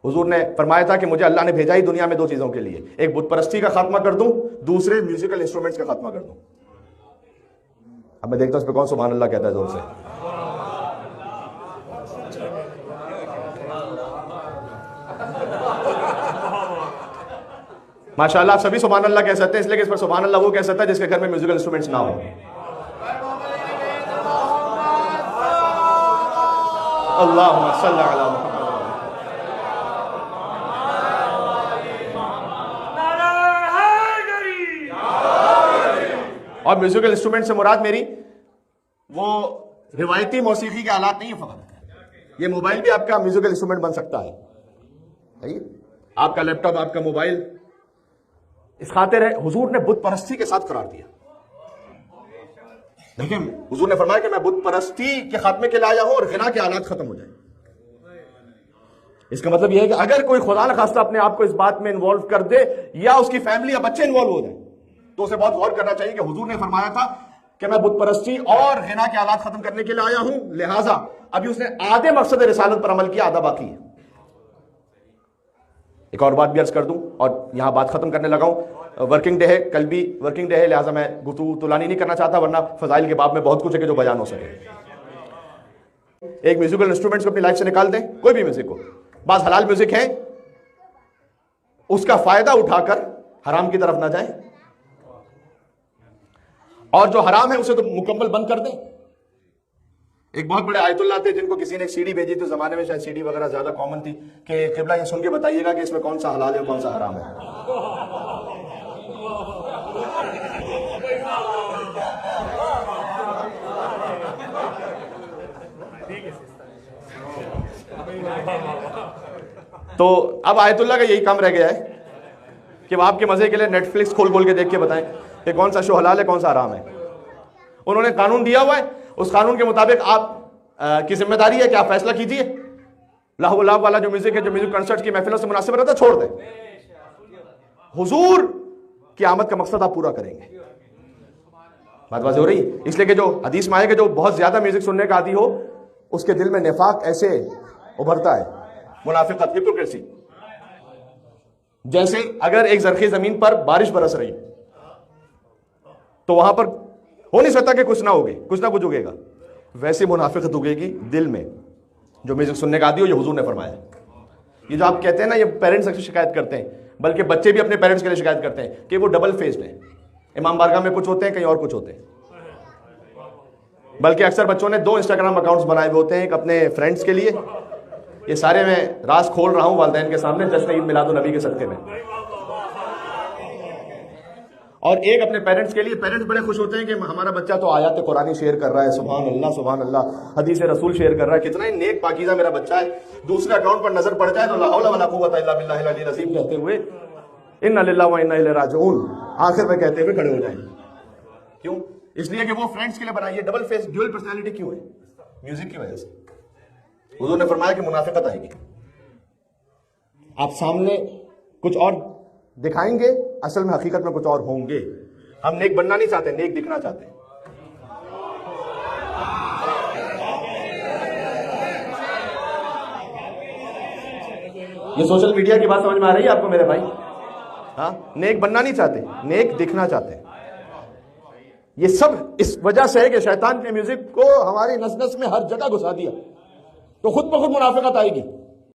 हुजूर ने फरमाया था कि मुझे अल्लाह ने भेजा ही दुनिया में दो चीजों के लिए, एक बुत परस्ती का खात्मा कर दूं, दूसरे म्यूजिकल इंस्ट्रूमेंट्स का खात्मा कर दूं। अब मैं देखता हूं इस पे कौन सुभान अल्लाह कहता है जोर से। माशाअल्लाह आप सभी सुभान अल्लाह कह सकते हैं, इसलिए कि इस पर सुभान अल्लाह वो कह सकता है जिसके घर में म्यूजिकल इंस्ट्रूमेंट्स ना हो। अल्लाहुम्मा सल्ली अला मुहम्मद। और म्यूजिकल इंस्ट्रूमेंट से मुराद मेरी वो रिवायती मौसीकी के आलात नहीं है फकत। ये मोबाइल भी आपका म्यूजिकल इंस्ट्रूमेंट बन सकता है। आपका लैपटॉप, आपका मोबाइल। इस खातिर है हुजूर ने बुत परस्ती के साथ करार दिया। देखिए हुजूर ने फरमाया कि मैं बुत परस्ती के खात्मे के लिए आया हूं और गिना के आलात खत्म हो जाए। इसका मतलब यह है कि अगर कोई खुदा न खास्ता अपने आप को इस बात में इन्वॉल्व कर दे या उसकी फैमिली या बच्चे इन्वॉल्व हो जाए तो उसे बहुत गौर करना चाहिए कि हुजूर ने फरमाया था कि मैं बुत परस्ती और गिना के आलात खत्म करने के लिए आया हूं, लिहाजा अभी उसने आधे मकसद रिसालत पर अमल किया, आधा बाकी है। एक और बात भी अर्ज कर दूं और यहां बात खत्म करने लगा हूं। वर्किंग डे है, कल भी वर्किंग डे है, लिहाजा मैं गुफ्तगू तुलानी नहीं करना चाहता, वरना फजाइल के बाब में बहुत कुछ है कि जो बयान हो सके। एक म्यूजिकल इंस्ट्रूमेंट्स को अपनी लाइफ से निकाल दें, कोई भी म्यूजिक को। बात हलाल म्यूजिक है, उसका फायदा उठाकर हराम की तरफ ना जाए, और जो हराम है उसे तो मुकम्मल बंद कर दें। एक बहुत बड़े आयतुल्लाह थे जिनको किसी ने एक सीडी भेजी, तो जमाने में शायद सीडी वगैरह ज्यादा कॉमन थी, कि क़िबला ये सुन के बताइएगा कि इसमें कौन सा हलाल है कौन सा हराम है। तो अब आयतुल्लाह का यही काम रह गया है कि वो आपके मजे के लिए नेटफ्लिक्स खोल खोल के देख के बताएं कि कौन सा शो हलाल है कौन सा हराम है। उन्होंने कानून दिया हुआ है, उस कानून के मुताबिक आप की जिम्मेदारी है कि आप फैसला कीजिए। लाहौ लाभ वाला जो म्यूजिक है, जो म्यूजिक कंसर्ट की महफिलों से मुनासिब रहता है, छोड़ दें। हुजूर की आमद का मकसद आप पूरा करेंगे। बात बात हो रही, इसलिए कि जो हदीस में आएगा जो बहुत ज्यादा म्यूजिक सुनने का आदी हो उसके दिल में निफाक ऐसे उभरता है, मुनाफिकत, हिपोक्रेसी। जैसे अगर एक जरखी जमीन पर बारिश बरस रही तो वहां पर हो नहीं सकता कि कुछ ना उगे, कुछ ना कुछ उगेगा, वैसे मुनाफिकत उगेगी दिल में जो म्यूजिक सुनने का आदी हो। ये हुजूर ने फरमाया। ये जो आप कहते हैं ना, ये पेरेंट्स अक्सर शिकायत करते हैं, बल्कि बच्चे भी अपने पेरेंट्स के लिए शिकायत करते हैं कि वो डबल फेस्ड है। इमाम बारगाह में कुछ होते हैं, कहीं और कुछ होते हैं। बल्कि अक्सर बच्चों ने 2 इंस्टाग्राम अकाउंट्स बनाए हुए होते हैं, एक अपने फ्रेंड्स के लिए, ये सारे मैं राज खोल रहा हूं वालिदैन के सामने जश्न ईद मिलादुन नबी के सदके में, और एक अपने पेरेंट्स के लिए। पेरेंट्स बड़े खुश होते हैं कि हमारा बच्चा तो आयत कुरानी शेयर कर रहा है, सुभान अल्लाह, हदीस रसूल शेयर कर रहा है, कितना ही नेक पाकीज़ा मेरा बच्चा है। दूसरे अकाउंट पर नजर पड़ जाए तो ला हौला वला कुव्वता इल्ला बिल्लाहिल अलील अज़ीम कहते हुए इन्ना लिल्लाहि व इन्ना इलैहि राजिऊन आखिर में कहते हुए खड़े हो जाएंगे। क्यों? इसलिए कि वो फ्रेंड्स के लिए बनाइए। डबल फेस, ड्यूअल पर्सनैलिटी क्यों है? म्यूजिक की वजह से। हुजूर ने फरमाया कि मुनाफिकत आएगी, आप सामने कुछ और दिखाएंगे, असल में हकीकत में कुछ और होंगे। हम नेक बनना नहीं चाहते, नेक दिखना चाहते हैं। ये सोशल मीडिया की बात समझ में आ रही है आपको मेरे भाई? हाँ, नेक बनना नहीं चाहते, नेक दिखना चाहते हैं। ये सब इस वजह से है कि शैतान ने म्यूजिक को हमारी नस नस में हर जगह घुसा दिया, तो खुद ब खुद मुनाफिकत आएगी।